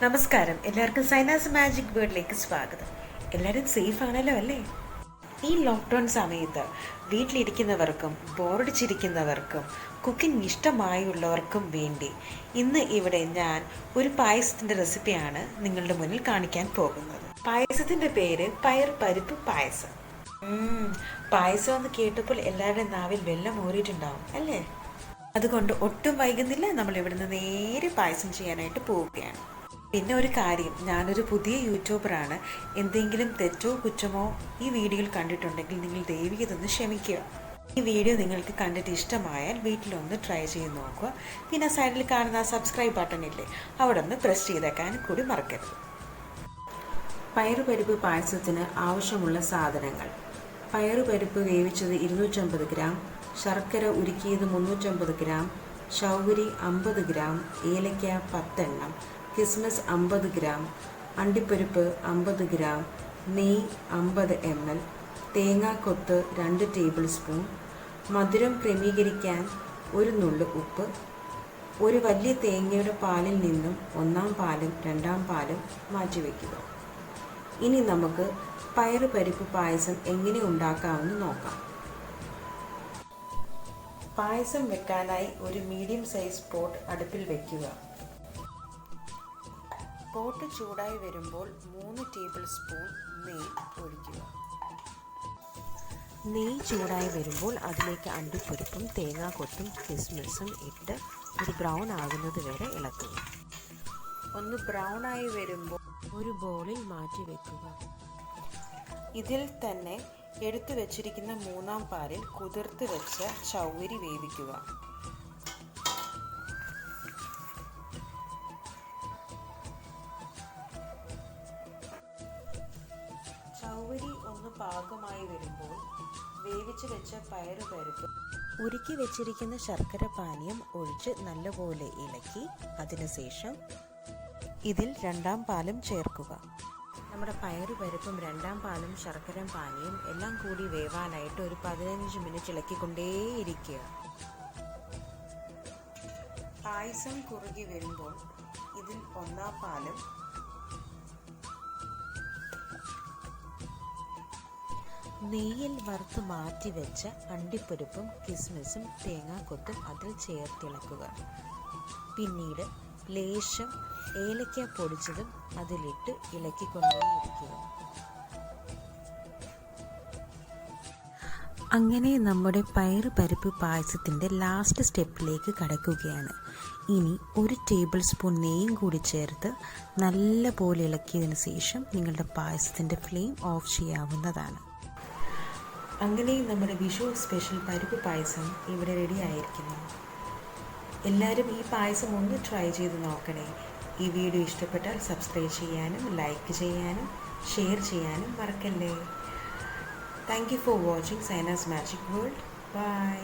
നമസ്കാരം, എല്ലാവർക്കും സൈനാസ് മാജിക് വേൾഡിലേക്ക് സ്വാഗതം. എല്ലാവരും സേഫ് ആണല്ലോ അല്ലേ? ഈ ലോക്ക്ഡൗൺ സമയത്ത് വീട്ടിലിരിക്കുന്നവർക്കും ബോറടിച്ചിരിക്കുന്നവർക്കും കുക്കിംഗ് ഇഷ്ടമായുള്ളവർക്കും വേണ്ടി ഇന്ന് ഇവിടെ ഞാൻ ഒരു പായസത്തിൻ്റെ റെസിപ്പിയാണ് നിങ്ങളുടെ മുന്നിൽ കാണിക്കാൻ പോകുന്നത്. പായസത്തിൻ്റെ പേര് പയർ പരിപ്പ് പായസം. പായസം എന്ന് കേട്ടപ്പോൾ എല്ലാവരുടെയും നാവിൽ വെള്ളം ഊറിയിട്ടുണ്ടാവും അല്ലേ? അതുകൊണ്ട് ഒട്ടും വൈകുന്നില്ല, നമ്മൾ ഇവിടുന്ന് നേരെ പായസം ചെയ്യാനായിട്ട് പോവുകയാണ്. പിന്നെ ഒരു കാര്യം, ഞാനൊരു പുതിയ യൂട്യൂബറാണ്. എന്തെങ്കിലും തെറ്റോ കുറ്റമോ ഈ വീഡിയോയിൽ കണ്ടിട്ടുണ്ടെങ്കിൽ നിങ്ങൾ ദയവ് ഇതൊന്ന് ക്ഷമിക്കുക. ഈ വീഡിയോ നിങ്ങൾക്ക് കണ്ടിട്ട് ഇഷ്ടമായാൽ വീട്ടിലൊന്ന് ട്രൈ ചെയ്ത് നോക്കുക. പിന്നെ സൈഡിൽ കാണുന്ന സബ്സ്ക്രൈബ് ബട്ടൺ ഇല്ലേ, അവിടെ ഒന്ന് പ്രസ് ചെയ്തേക്കാൻ കൂടി മറക്കരുത്. പയറുപരിപ്പ് പായസത്തിന് ആവശ്യമുള്ള സാധനങ്ങൾ: പയറുപരിപ്പ് വേവിച്ചത് 250 ഗ്രാം, ശർക്കര ഉരുക്കിയത് 350 ഗ്രാം, ചൗവരി 50 ഗ്രാം, ഏലക്ക 10 എണ്ണം, കിസ്മിസ് 50 ഗ്രാം, അണ്ടിപ്പരിപ്പ് 50 ഗ്രാം, നെയ്യ് 50 ml, തേങ്ങാക്കൊത്ത് 2 ടേബിൾ സ്പൂൺ, മധുരം ക്രമീകരിക്കാൻ 1 നുള്ള് ഉപ്പ്, ഒരു വലിയ തേങ്ങയുടെ പാലിൽ നിന്നും 1-ാം പാലും 2-ാം പാലും മാറ്റിവെക്കുക. ഇനി നമുക്ക് പയറുപരിപ്പ് പായസം എങ്ങനെ ഉണ്ടാക്കാമെന്ന് നോക്കാം. പായസം വെക്കാനായി ഒരു മീഡിയം സൈസ് പോട്ട് അടുപ്പിൽ വയ്ക്കുക. പോട്ട് ചൂടായി വരുമ്പോൾ 3 ടേബിൾ സ്പൂൺ നെയ്യ് ഒഴിക്കുക. നെയ്യ് ചൂടായി വരുമ്പോൾ അതിലേക്ക് അണ്ടിപ്പരിപ്പും തേങ്ങാക്കൊത്തും കിസ്മിസും ഇട്ട് ഒരു ബ്രൗൺ ആകുന്നത് വരെ ഇളക്കുക. ഒന്ന് ബ്രൗൺ ആയി വരുമ്പോൾ ഒരു ബൗളിൽ മാറ്റി വെക്കുക. ഇതിൽ തന്നെ എടുത്തു വെച്ചിരിക്കുന്ന 3-ാം പാലിൽ കുതിർത്ത് വെച്ച ചൗവരി വേവിക്കുക. ചൗവരി ഒന്ന് പാകമായി വരുമ്പോൾ വേവിച്ച് വെച്ച പയറുപരിപ്പ് ഉരുക്കി വെച്ചിരിക്കുന്ന ശർക്കര പാനീയം ഒഴിച്ച് നല്ലപോലെ ഇളക്കി അതിനുശേഷം ഇതിൽ 2-ാം പാലും ചേർക്കുക. നമ്മുടെ പയറുപരിപ്പും 2-ാം പാലും ശർക്കര പാനിയും എല്ലാം കൂടി വേവാനായിട്ട് ഒരു 15 മിനിറ്റ് ഇളക്കിക്കൊണ്ടേയിരിക്കുക. പായസം കുറുകി വരുമ്പോൾ ഇതിൽ 1-ാം പാലും നെയ്യിൽ വറുത്ത് മാറ്റി വെച്ച അണ്ടിപ്പരിപ്പും കിസ്മിസും തേങ്ങാക്കൊത്തും അതിൽ ചേർത്തിളക്കുക. പിന്നീട് ലേശം ഏലക്ക പൊടിച്ചതും അതിലിട്ട് ഇളക്കിക്കൊണ്ടേയിരിക്കുക. അങ്ങനെ നമ്മുടെ പയറുപരിപ്പ് പായസത്തിൻ്റെ ലാസ്റ്റ് സ്റ്റെപ്പിലേക്ക് കടക്കുകയാണ്. ഇനി 1 ടേബിൾ സ്പൂൺ നെയ്യും കൂടി ചേർത്ത് നല്ലപോലെ ഇളക്കിയതിന് ശേഷം നിങ്ങളുടെ പായസത്തിൻ്റെ ഫ്ലെയിം ഓഫ് ചെയ്യാവുന്നതാണ്. അങ്ങനെ നമ്മുടെ വിഷു സ്പെഷ്യൽ പരിപ്പ് പായസം ഇവിടെ റെഡി ആയിരിക്കുന്നു. എല്ലാവരും ഈ പായസം ഒന്ന് ട്രൈ ചെയ്ത് നോക്കണേ. ഈ വീഡിയോ ഇഷ്ടപ്പെട്ടാൽ സബ്സ്ക്രൈബ് ചെയ്യാനും ലൈക്ക് ചെയ്യാനും ഷെയർ ചെയ്യാനും മറക്കല്ലേ. Thank you for watching Zaina's magic world. By.